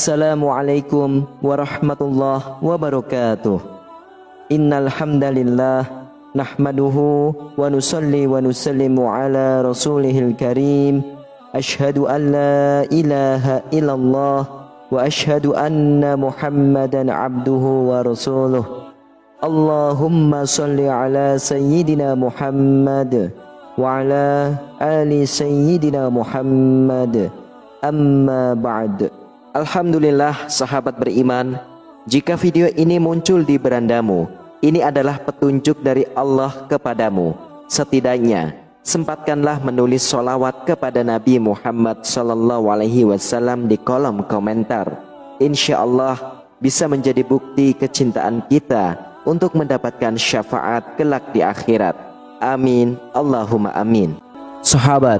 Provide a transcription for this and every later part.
Assalamualaikum warahmatullahi wabarakatuh. Innal hamdalillah nahmaduhu wa nusalli wa nusallimu ala rasulihil karim. Asyhadu an la ilaha illallah wa asyhadu anna Muhammadan abduhu wa rasuluh. Allahumma salli ala sayyidina Muhammad wa ala ali sayyidina Muhammad. Amma ba'd. Alhamdulillah sahabat beriman, jika video ini muncul di berandamu, ini adalah petunjuk dari Allah kepadamu. Setidaknya sempatkanlah menulis sholawat kepada Nabi Muhammad SAW di kolom komentar. Insya Allah bisa menjadi bukti kecintaan kita untuk mendapatkan syafaat kelak di akhirat. Amin, Allahumma amin. Sahabat,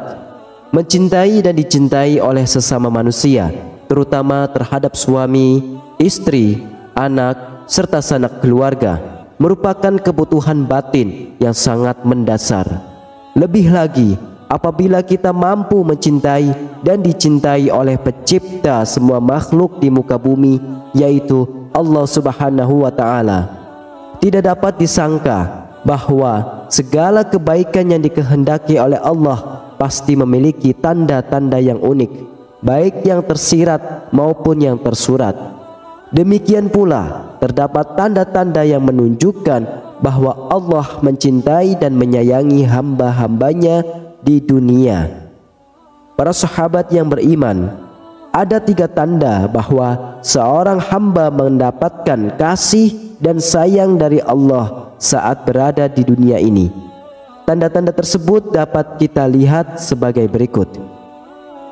mencintai dan dicintai oleh sesama manusia, terutama terhadap suami, istri, anak, serta sanak keluarga, merupakan kebutuhan batin yang sangat mendasar. Lebih lagi apabila kita mampu mencintai dan dicintai oleh pencipta semua makhluk di muka bumi, yaitu Allah Subhanahu wa Ta'ala. Tidak dapat disangka bahwa segala kebaikan yang dikehendaki oleh Allah pasti memiliki tanda-tanda yang unik, baik yang tersirat maupun yang tersurat. Demikian pula terdapat tanda-tanda yang menunjukkan bahwa Allah mencintai dan menyayangi hamba-hambanya di dunia. Para sahabat yang beriman, ada 3 tanda bahwa seorang hamba mendapatkan kasih dan sayang dari Allah saat berada di dunia ini. Tanda-tanda tersebut dapat kita lihat sebagai berikut.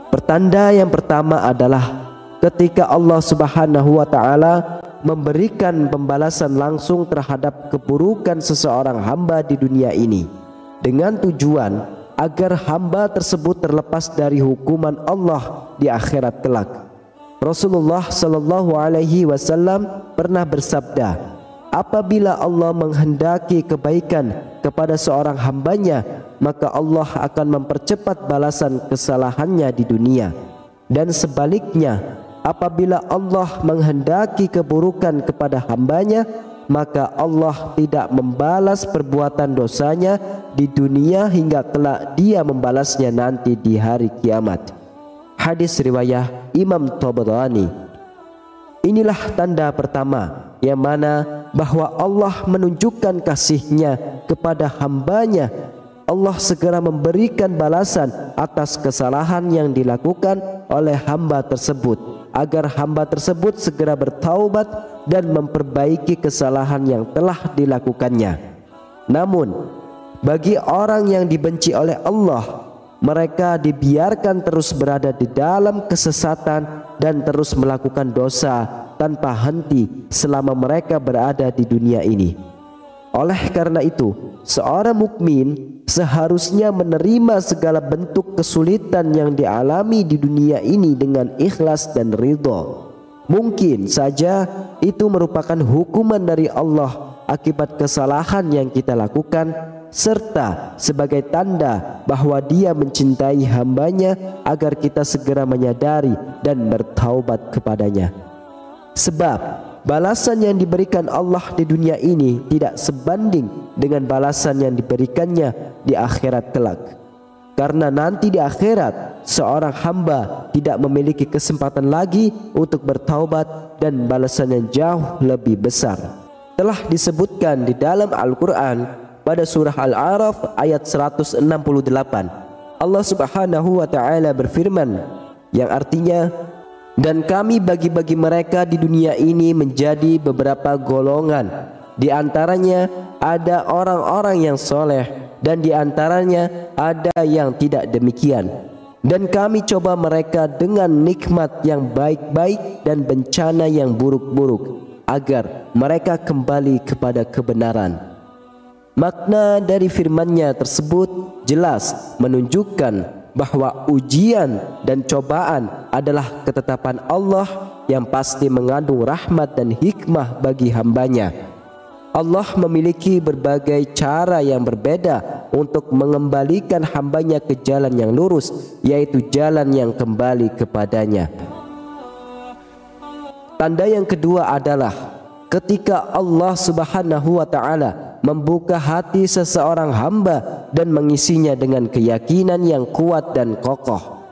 Pertanda yang pertama adalah ketika Allah Subhanahu wa Ta'ala memberikan pembalasan langsung terhadap keburukan seseorang hamba di dunia ini, dengan tujuan agar hamba tersebut terlepas dari hukuman Allah di akhirat kelak. Rasulullah Shallallahu Alaihi Wasallam pernah bersabda, apabila Allah menghendaki kebaikan kepada seorang hambanya, maka Allah akan mempercepat balasan kesalahannya di dunia. Dan sebaliknya, apabila Allah menghendaki keburukan kepada hambanya, maka Allah tidak membalas perbuatan dosanya di dunia hingga kelak dia membalasnya nanti di hari kiamat. Hadis riwayat Imam Tabarani. Inilah tanda pertama yang mana bahwa Allah menunjukkan kasih-Nya kepada hambanya. Allah segera memberikan balasan atas kesalahan yang dilakukan oleh hamba tersebut, agar hamba tersebut segera bertaubat dan memperbaiki kesalahan yang telah dilakukannya. Namun bagi orang yang dibenci oleh Allah, mereka dibiarkan terus berada di dalam kesesatan dan terus melakukan dosa tanpa henti selama mereka berada di dunia ini. Oleh karena itu, seorang mukmin seharusnya menerima segala bentuk kesulitan yang dialami di dunia ini dengan ikhlas dan ridho. Mungkin saja itu merupakan hukuman dari Allah akibat kesalahan yang kita lakukan, serta sebagai tanda bahwa Dia mencintai hambanya agar kita segera menyadari dan bertaubat kepadanya. Sebab balasan yang diberikan Allah di dunia ini tidak sebanding dengan balasan yang diberikannya di akhirat kelak. Karena nanti di akhirat seorang hamba tidak memiliki kesempatan lagi untuk bertaubat dan balasan yang jauh lebih besar. Telah disebutkan di dalam Al-Quran pada surah Al-A'raf ayat 168. Allah Subhanahu wa Ta'ala berfirman, yang artinya, dan kami bagi-bagi mereka di dunia ini menjadi beberapa golongan. Di antaranya ada orang-orang yang soleh, dan di antaranya ada yang tidak demikian. Dan kami coba mereka dengan nikmat yang baik-baik dan bencana yang buruk-buruk, agar mereka kembali kepada kebenaran. Makna dari firman-Nya tersebut jelas menunjukkan bahwa ujian dan cobaan adalah ketetapan Allah yang pasti mengandung rahmat dan hikmah bagi hambanya. Allah memiliki berbagai cara yang berbeda untuk mengembalikan hambanya ke jalan yang lurus, yaitu jalan yang kembali kepadanya. Tanda yang kedua adalah ketika Allah Subhanahu wa taala membuka hati seseorang hamba dan mengisinya dengan keyakinan yang kuat dan kokoh.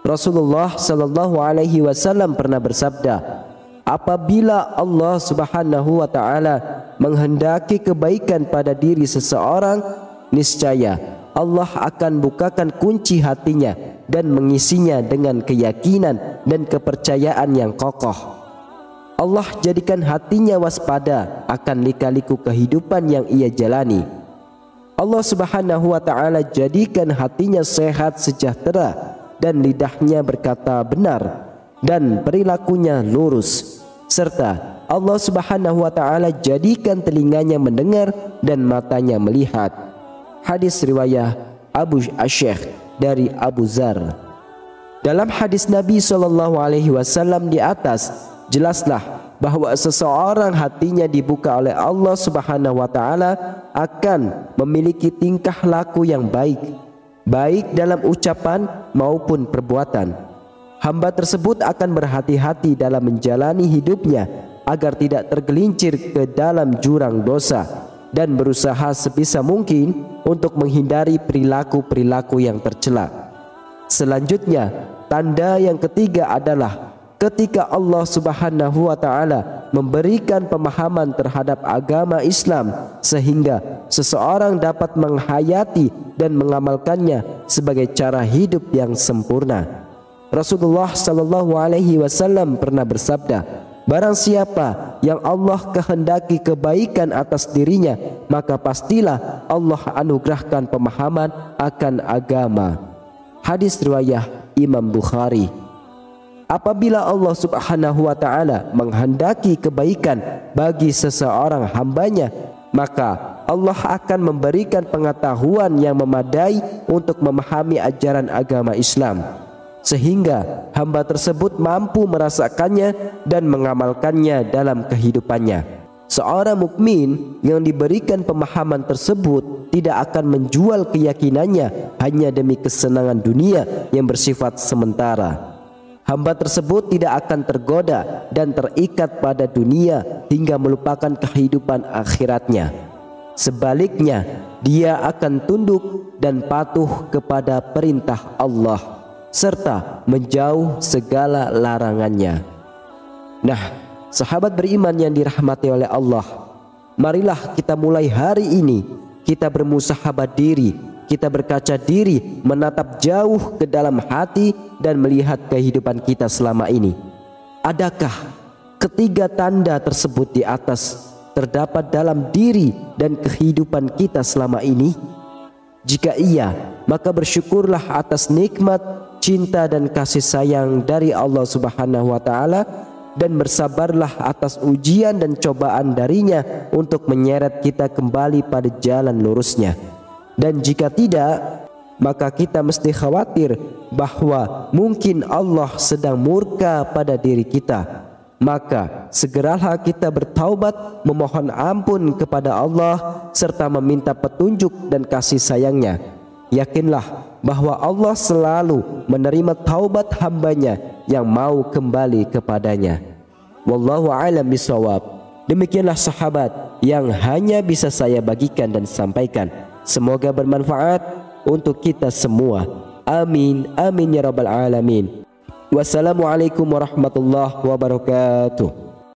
Rasulullah sallallahu alaihi wasallam pernah bersabda, apabila Allah Subhanahu wa taala menghendaki kebaikan pada diri seseorang, niscaya Allah akan bukakan kunci hatinya dan mengisinya dengan keyakinan dan kepercayaan yang kokoh. Allah jadikan hatinya waspada akan lika-liku kehidupan yang ia jalani. Allah Subhanahu wa taala jadikan hatinya sehat sejahtera dan lidahnya berkata benar dan perilakunya lurus, serta Allah Subhanahu wa taala jadikan telinganya mendengar dan matanya melihat. Hadis riwayat Abu Asy'akh dari Abu Dzar. Dalam hadis Nabi sallallahu alaihi wasallam di atas, jelaslah bahwa seseorang hatinya dibuka oleh Allah Subhanahu wa taala akan memiliki tingkah laku yang baik, baik dalam ucapan maupun perbuatan. Hamba tersebut akan berhati-hati dalam menjalani hidupnya agar tidak tergelincir ke dalam jurang dosa dan berusaha sebisa mungkin untuk menghindari perilaku-perilaku yang tercela. Selanjutnya, tanda yang ketiga adalah ketika Allah Subhanahu wa taala memberikan pemahaman terhadap agama Islam sehingga seseorang dapat menghayati dan mengamalkannya sebagai cara hidup yang sempurna. Rasulullah sallallahu alaihi wasallam pernah bersabda, barang siapa yang Allah kehendaki kebaikan atas dirinya, maka pastilah Allah anugerahkan pemahaman akan agama. Hadis riwayat Imam Bukhari. Apabila Allah Subhanahu wa taala menghendaki kebaikan bagi seseorang hambanya, maka Allah akan memberikan pengetahuan yang memadai untuk memahami ajaran agama Islam, sehingga hamba tersebut mampu merasakannya dan mengamalkannya dalam kehidupannya. Seorang mukmin yang diberikan pemahaman tersebut tidak akan menjual keyakinannya hanya demi kesenangan dunia yang bersifat sementara. Hamba tersebut tidak akan tergoda dan terikat pada dunia hingga melupakan kehidupan akhiratnya. Sebaliknya, dia akan tunduk dan patuh kepada perintah Allah serta menjauh segala larangannya. Nah, sahabat beriman yang dirahmati oleh Allah, marilah kita mulai hari ini kita bermusahabat diri, kita berkaca diri, menatap jauh ke dalam hati dan melihat kehidupan kita selama ini. Adakah ketiga tanda tersebut di atas terdapat dalam diri dan kehidupan kita selama ini? Jika iya, maka bersyukurlah atas nikmat, cinta dan kasih sayang dari Allah Subhanahu wa taala, dan bersabarlah atas ujian dan cobaan darinya untuk menyeret kita kembali pada jalan lurusnya. Dan jika tidak, maka kita mesti khawatir bahwa mungkin Allah sedang murka pada diri kita. Maka segeralah kita bertaubat, memohon ampun kepada Allah serta meminta petunjuk dan kasih sayangnya. Yakinlah bahwa Allah selalu menerima taubat hambanya yang mau kembali kepadanya. Wallahu a'lam bishawab. Demikianlah sahabat yang hanya bisa saya bagikan dan sampaikan. Semoga bermanfaat untuk kita semua. Amin, amin ya rabbal alamin. Wassalamualaikum warahmatullahi wabarakatuh.